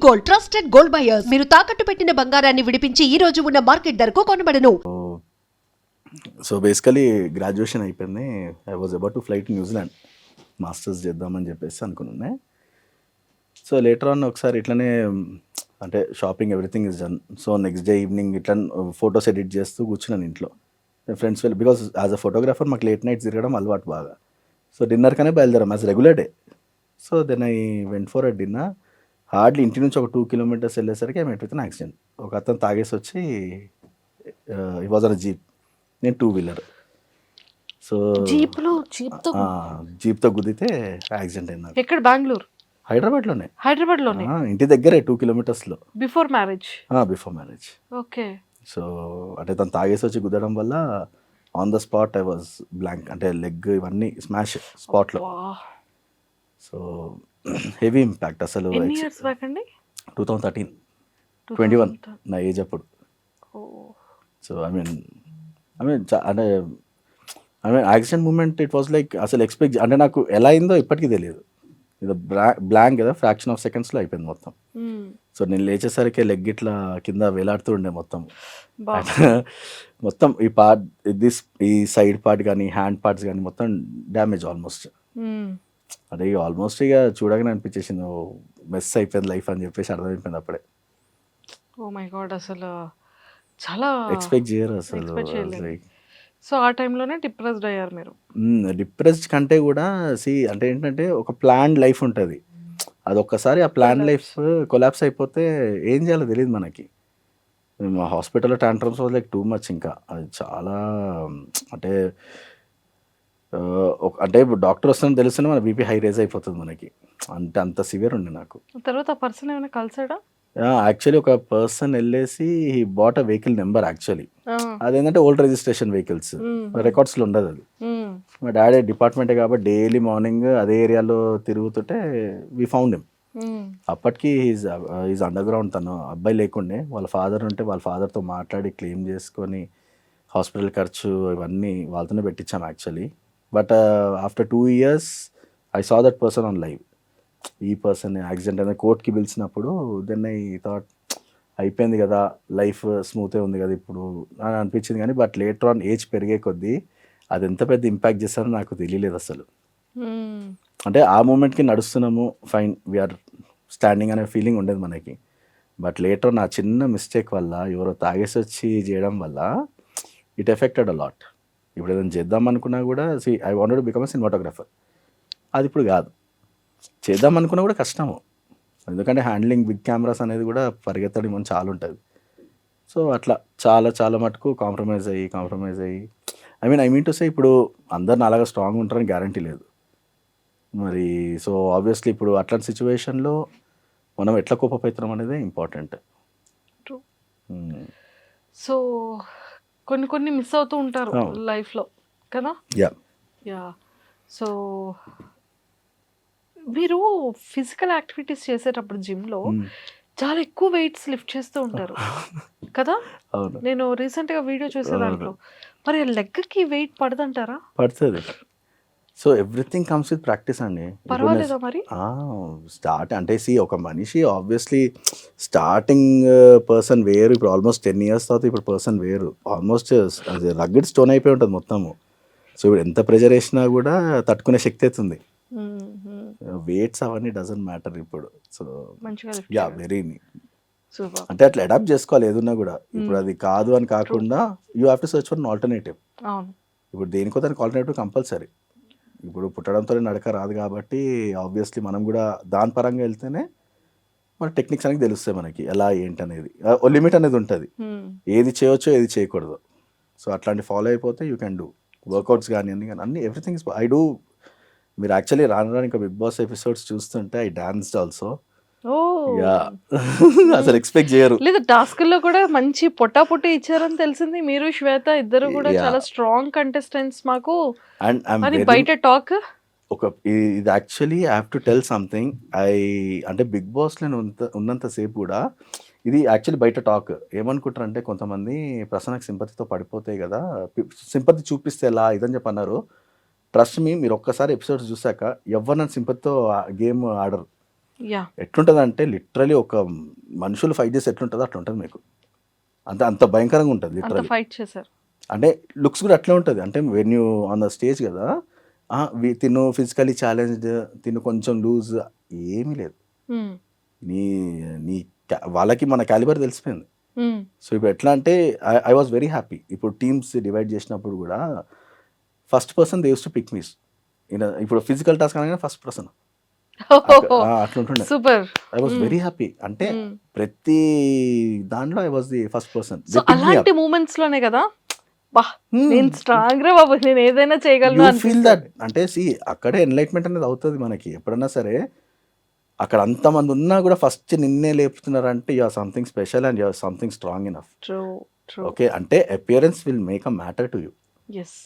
Gold, trusted gold buyers. మీరు తాకట్టు పెట్టిన బంగారాన్ని విడిపించి ఈ రోజు ఉన్న మార్కెట్ ధరకు కొనబడను. సో బేసికలీ గ్రాడ్యుయేషన్ అయిపోయింది. I was about to flight New Zealand masters చేద్దామని చెప్పేసి అనుకున్నాను. సో లేటర్ ఆన్ ఒకసారి ఇట్లనే అంటే shopping everything is done. So next day evening ఇట్లా ఫొటోస్ ఎడిట్ చేస్తూ కూర్చున్నాను ఇంట్లో. ఫ్రెండ్స్ వెళ్ళి బికాస్ యాజ్ అ ఫోటోగ్రాఫర్ మాకు లేట్ నైట్ తిరగడం అలవాటు బాగా. సో డిన్నర్కనే బయలుదేరాం as regular day. So then I went for a dinner. Hardly ఇంటి నుంచి ఒక 2 kilometers వెళ్ళేసరికి I met with an accident. ఒక అతను తాగేసి వచ్చి ఈ వాజ్ ఆన్ జీప్, నేను 2-wheeler. సో జీప్తో గుద్దితే యాక్సిడెంట్ అయింది నాకు. ఎక్కడ? బెంగళూరు? హైదరాబాద్లోనే ఇంటి దగ్గరే 2 kilometers. Before marriage? Before marriage. Okay. So అంటే తను తాగేసి వచ్చి గుద్దడం వల్ల on the spot I was blank, అంటే లెగ్ ఇవన్నీ స్మాష్ స్పాట్లో. సో హెవీ ఇంపాక్ట్ అసలు. 2013, 21 నా ఏజ్ అప్పుడు. సో ఐ మీన్ అంటే accident moment it was like అసలు ఎక్స్పెక్ట్ అంటే నాకు ఎలా అయిందో ఇప్పటికీ తెలియదు. ఇది బ్లాంక్ కదా, ఫ్రాక్షన్ ఆఫ్ సెకండ్స్లో అయిపోయింది మొత్తం. సో నేను లేచేసరికి లెగ్ ఇట్లా కింద వేలాడుతూ ఉండే మొత్తం. మొత్తం ఈ సైడ్ పార్ట్ కానీ హ్యాండ్ పార్ట్స్ కానీ మొత్తం డ్యామేజ్ ఆల్మోస్ట్. అదే ఆల్మోస్ట్ ఇక చూడగానే అనిపించేసింది మెస్ అయిపోయింది లైఫ్ అని చెప్పేసి అర్థమైపోయింది అప్పుడే. ఓ మై గాడ్, అసలు చాలా ఎక్స్పెక్ట్ చేయరు అసలు. సో ఆ టైంలోనే డిప్రెస్డ్ అయ్యారు మీరు? డిప్రెస్డ్ కంటే కూడా అంటే ఏంటంటే ఒక ప్లాన్డ్ లైఫ్ ఉంటుంది, అది ఒక్కసారి ఆ ప్లాన్ లైఫ్ కొలాప్స్ అయిపోతే ఏం చేయాలో తెలియదు మనకి. మా హాస్పిటల్లో tantrums was like too much. ఇంకా అది చాలా అంటే అంటే ఇప్పుడు డాక్టర్ వస్తుందని తెలుస్తూనే మన బీపీ హై రేజ్ అయిపోతుంది మనకి. అంటే అంత సివియర్ ఉండే నాకు. తర్వాత ఆ పర్సన్ ఏమైనా కలిసాడా? యాక్చువల్లీ ఒక పర్సన్ వెళ్ళేసి he bought a vehicle number. Actually అదేంటంటే ఓల్డ్ రిజిస్ట్రేషన్ వెహికల్స్, రికార్డ్స్లో ఉండదు అది. మా డాడీ డిపార్ట్మెంటే కాబట్టి డైలీ మార్నింగ్ అదే ఏరియాలో తిరుగుతుంటే వి ఫౌండ్ హిమ్. అప్పటికి ఈజ్ అండర్ గ్రౌండ్. తను అబ్బాయి లేకుండే, వాళ్ళ ఫాదర్ ఉంటే వాళ్ళ ఫాదర్తో మాట్లాడి క్లెయిమ్ చేసుకొని హాస్పిటల్ ఖర్చు ఇవన్నీ వాళ్ళతోనే పెట్టించాం actually. But after 2 years I saw that person on live. ఈ పర్సన్ యాక్సిడెంట్ అనేది కోర్ట్కి పిలిచినప్పుడు దెన్ ఐ థాట్ అయిపోయింది కదా, లైఫ్ స్మూతే ఉంది కదా ఇప్పుడు అని అనిపించింది. కానీ బట్ లేటర్ ఆన్ ఏజ్ పెరిగే కొద్దీ అది ఎంత పెద్ద ఇంపాక్ట్ చేస్తారో నాకు తెలియలేదు అసలు. అంటే ఆ మూమెంట్కి నడుస్తున్నాము ఫైన్, వీఆర్ స్టాండింగ్ అనే ఫీలింగ్ ఉండేది మనకి. బట్ లేటర్ నా చిన్న మిస్టేక్ వల్ల ఎవరో తాగేసి వచ్చి చేయడం వల్ల ఇట్ ఎఫెక్టెడ్ అ లాట్. ఇప్పుడు ఏదైనా చేద్దాం అనుకున్నా కూడా I wanted to become a cinematographer. అది ఇప్పుడు కాదు, చేద్దాం అనుకున్నా కూడా కష్టము. ఎందుకంటే హ్యాండ్లింగ్ బిగ్ కెమెరాస్ అనేది కూడా పరిగెత్తడం మనం చాలా ఉంటుంది. సో అట్లా చాలా చాలా మటుకు కాంప్రమైజ్ అయ్యి ఐ మీన్ టు సే ఇప్పుడు అందరిని అలాగా స్ట్రాంగ్ ఉంటారని గ్యారంటీ లేదు మరి. సో ఆబ్వియస్లీ ఇప్పుడు అట్లాంటి సిచ్యువేషన్లో మనం ఎట్లా కోపప్ అవుతున్నాం అనేది ఇంపార్టెంట్. సో కొన్ని మిస్ అవుతూ ఉంటారు లైఫ్లో కదా. యా. సో మీరు ఫిజికల్ యాక్టివిటీస్ చేసేటప్పుడు జిమ్లో చాలా ఎక్కువ వెయిట్స్ లిఫ్ట్ చేస్తూ ఉంటారు కదా. నేను రీసెంట్గా వీడియో చూసే దాంట్లో మరి లెగ్కి వెయిట్ పడదంటారా? పడుతుంది. So everything comes with practice అండి. పర్వాలేదా మరి? స్టార్ట్ అంటే ఒక మనిషి ఆబ్వియస్లీ స్టార్టింగ్ పర్సన్ వేరు, ఇప్పుడు ఆల్మోస్ట్ 10 years తర్వాత ఇప్పుడు పర్సన్ వేరు. ఆల్మోస్ట్ అది రగ్గడ్ స్టోన్ అయిపోయి ఉంటుంది మొత్తము. సో ఇప్పుడు ఎంత ప్రెజర్ వేసినా కూడా తట్టుకునే శక్తి అవుతుంది. వెయిట్స్ అవన్నీ డజంట్ మ్యాటర్ ఇప్పుడు. సో యా వెరీ అంటే అట్లా అడాప్ట్ చేసుకోవాలి ఏదున్నా కూడా. ఇప్పుడు అది కాదు అని కాకుండా you have to search for an alternative. ఇప్పుడు దేనికో దానికి ఆల్టర్నేటివ్ కంపల్సరీ. ఇప్పుడు పుట్టడంతో నడక రాదు కాబట్టి ఆబ్వియస్లీ మనం కూడా దాని పరంగా వెళ్తేనే మన టెక్నిక్స్ అనేది తెలుస్తాయి మనకి, ఎలా ఏంటి అనేది. లిమిట్ అనేది ఉంటుంది, ఏది చేయవచ్చో ఏది చేయకూడదు. సో అట్లాంటి ఫాలో అయిపోతే యూ కెన్ డూ వర్కౌట్స్ కానీ అన్ని ఎవ్రీథింగ్ ఐ డూ. మీరు యాక్చువల్లీ రాను ఇంకా బిగ్ బాస్ ఎపిసోడ్స్ చూస్తుంటే ఐ డాన్స్డ్ ఆల్సో. అసలు ఎక్స్పెక్ట్ చేయరు. లేదు, టాస్క్లో కూడా మంచి పొట్టి ఇచ్చారని తెలిసింది. మీరు శ్వేత ఇద్దరు కూడా చాలా స్ట్రాంగ్ కంటెస్టెంట్స్ మాకు. అండ్ బయట టాక్ ఇది actually I have to tell something. అంటే బిగ్ బాస్లో ఉన్నంతసేపు కూడా ఇది యాక్చువల్లీ బయట టాక్ ఏమనుకుంటారంటే కొంతమంది ప్రసన్నకు సింపతితో పడిపోతాయి కదా, సింపతి చూపిస్తే ఎలా ఇదని చెప్పి అన్నారు. ట్రస్ట్ మీ, మీరు ఒక్కసారి ఎపిసోడ్స్ చూసాక ఎవరు నన్ను సింపతితో గేమ్ ఆడరు. యా ఎట్లుంటుంది అంటే లిటరలీ ఒక మనుషులు ఫైట్ చేసి ఎట్లుంటుందో అట్లా ఉంటుంది మీకు, అంత భయంకరంగా ఉంటుంది అంత లిటరలీ. ఫైట్ చేశారు. అంటే లుక్స్ కూడా అట్లే ఉంటుంది, అంటే when you on the stage కదా, తిను ఫిజికలీ ఛాలెంజ్డ్, తిను కొంచెం లూజ్, ఏమీ లేదు. Hmm. నీ నీ వాళ్ళకి మన క్యాలిబర్ తెలిసిపోయింది. Hmm. సో ఇప్పుడు ఎట్లా అంటే ఐ వాజ్ వెరీ హ్యాపీ. ఇప్పుడు టీమ్స్ డివైడ్ చేసినప్పుడు కూడా first person they use to pick me. ఇప్పుడు ఫిజికల్ టాస్క్ అనగానే ఫస్ట్ పర్సన్ అట్లా ఉంటుండే. Super. I was very happy. అంటే ప్రతి దాంట్లో I was the first person. So అలాంటి మూమెంట్స్ లోనే కదా బా నేను స్ట్రాంగ్ రా బాబు, నేను ఏదైనా చేయగలను యూ ఫీల్ దట్. అంటే సి అక్కడే ఎన్లైట్మెంట్ అనేది అవుతుంది మనకి ఎప్పుడన్నా సరే. అక్కడ అంతమంది ఉన్నా కూడా ఫస్ట్ నిన్నే లేపుతున్నారంటే you are something special and you are something strong enough. True true. Okay, అంటే appearance will make a matter to you. Yes.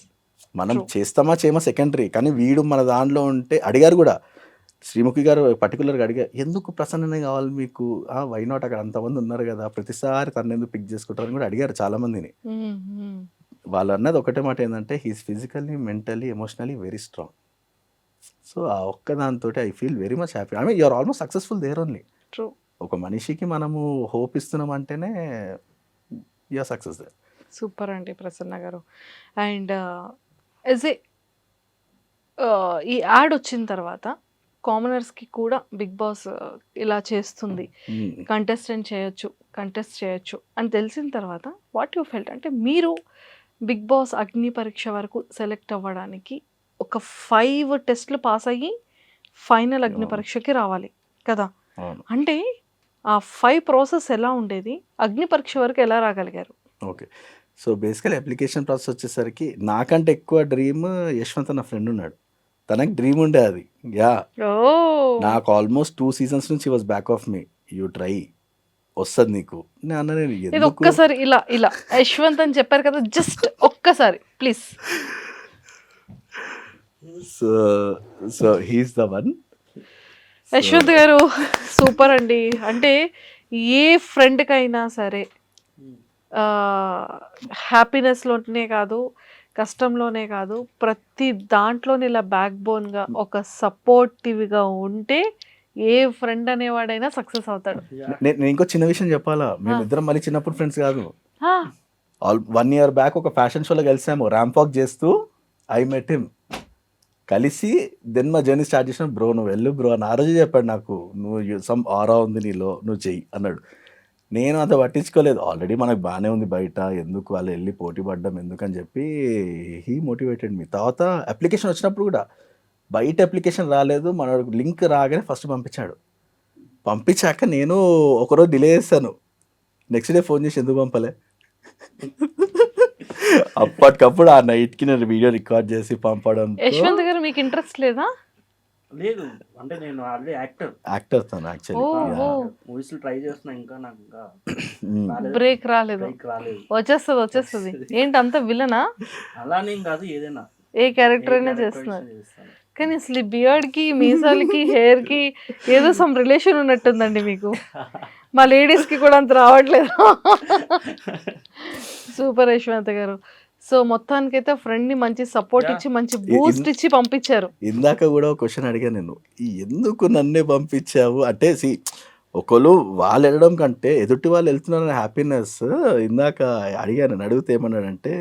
మనం చేస్తామా చేయమా సెకండరీ, కానీ వీడు మన దాంట్లో ఉంటే అడిగారు కూడా. శ్రీముఖి గారు పర్టికులర్గా అడిగారు, ఎందుకు ప్రసన్ననే కావాలి మీకు, వై నాట్, అక్కడ అంతమంది ఉన్నారు కదా, ప్రతిసారి తను ఎందుకు పిక్ చేసుకుంటారని కూడా అడిగారు చాలా మందిని. వాళ్ళు అన్నది ఒకటే మాట ఏంటంటే he's physically, mentally, emotionally very strong. So ఆ ఒక్క దాంతో I feel very much happy. I mean you're almost successful there only. True. ఒక మనిషికి మనము హోప్ ఇస్తున్నాం అంటేనే యూఆర్ సక్సెస్ దేర్. సూపర్ అండి ప్రసన్న గారు. అండ్ ఎస్ ఏ ఈ యాడ్ వచ్చిన తర్వాత కామనర్స్కి కూడా బిగ్ బాస్ ఇలా చేస్తుంది, కంటెస్ట్ చేయొచ్చు అని తెలిసిన తర్వాత వాట్ యూ ఫెల్ట్? అంటే మీరు బిగ్ బాస్ అగ్ని పరీక్ష వరకు సెలెక్ట్ అవ్వడానికి ఒక 5 టెస్ట్లు పాస్ అయ్యి ఫైనల్ అగ్ని పరీక్షకి రావాలి కదా. అంటే ఆ 5 ప్రాసెస్ ఎలా ఉండేది, అగ్ని పరీక్ష వరకు ఎలా రాగలిగారు? ఓకే, సో బేసికల్ అప్లికేషన్ ప్రాసెస్ వచ్చేసరికి నాకంటే ఎక్కువ డ్రీమ్ యశ్వంత్ అన్న ఫ్రెండ్ ఉన్నాడు, తనకి డ్రీమ్ ఉండే అది. యా, నాకు ఆల్మోస్ట్ 2 seasons నుంచి was back of me, you try వస్తుంది నీకు. ఇది ఒక్కసారి ఇలా ఇలా యశ్వంత్ అని చెప్పారు కదా, జస్ట్ ఒక్కసారి please. So he's the one. Yashwant గారు సూపర్ అండి. అంటే ఏ ఫ్రెండ్కైనా సరే హ్యాపీనెస్లోనే కాదు, కష్టంలోనే కాదు, ప్రతి దాంట్లోనే ఇలా బ్యాక్ బోన్గా ఒక సపోర్టివ్గా ఉంటే ఏ ఫ్రెండ్ అనేవాడైనా సక్సెస్ అవుతాడు. నేను ఇంకో చిన్న విషయం చెప్పాలా, మేమిద్దరం మళ్ళీ చిన్నప్పుడు ఫ్రెండ్స్ కాదు. 1 year బ్యాక్ ఒక ఫ్యాషన్ షోలో కలిసాము, ర్యాంప్ వాక్ చేస్తూ. ఐ మెట్ హిమ్, కలిసి దెన్ మా జర్నీ స్టార్ట్ చేసిన. బ్రో నువ్వు వెళ్ళు బ్రో అని ఆ రోజు చెప్పాడు నాకు, నువ్వు సమ్ ఆరా ఉంది నీలో, నువ్వు చెయ్యి అన్నాడు. నేను అంత పట్టించుకోలేదు, ఆల్రెడీ మనకు బాగానే ఉంది బయట, ఎందుకు వాళ్ళు వెళ్ళి పోటీ పడ్డం ఎందుకని చెప్పి హీ మోటివేటెడ్ మీ. తర్వాత అప్లికేషన్ వచ్చినప్పుడు కూడా బయట అప్లికేషన్ రాలేదు, మన లింక్ రాగానే ఫస్ట్ పంపించాడు. పంపించాక నేను ఒకరోజు డిలే చేశాను, నెక్స్ట్ డే ఫోన్ చేసి ఎందుకు పంపలే. అప్పటికప్పుడు ఆ నైట్కి నేను వీడియో రికార్డ్ చేసి పంపడం. యశ్వంత్ గారు మీకు ఇంట్రెస్ట్ లేదా? లేదు, అంటే నేను ఆల్రెడీ యాక్టర్ తను యాక్చువల్లీ మూవీస్ ట్రై చేస్తున్నా, ఇంకా నాకు ఇంకా బ్రేక్ రాలేదు. వచ్చేస్తుంది. ఏంటి అంత విలనా? అలానే కాదు, ఏదైనా ఏ క్యారెక్టర్ అయినా చేస్తున్నారు. కానీ అసలు ఈ బియర్డ్ కి, మీసాలకి, హెయిర్ కి ఏదో సమ్ రిలేషన్ ఉన్నట్టుందండి మీకు. మా లేడీస్ కి కూడా అంత రావట్లేదు. సూపర్ యశ్వంత్ గారు. సో మొత్తానికైతే ఫ్రెండ్ ని మంచి సపోర్ట్ ఇచ్చి, మంచి బూస్ట్ ఇచ్చి పంపించారు. ఇందాక కూడా ఒక క్వశ్చన్ అడిగాను నేను, ఎందుకు నన్నే పంపించావు అంటే, ఒకళ్ళు వాళ్ళు వెళ్ళడం కంటే ఎదుటి వాళ్ళు వెళ్తున్నారనే హ్యాపీనెస్. ఇందాక అడిగాను, అడిగితే ఏమన్నాడంటే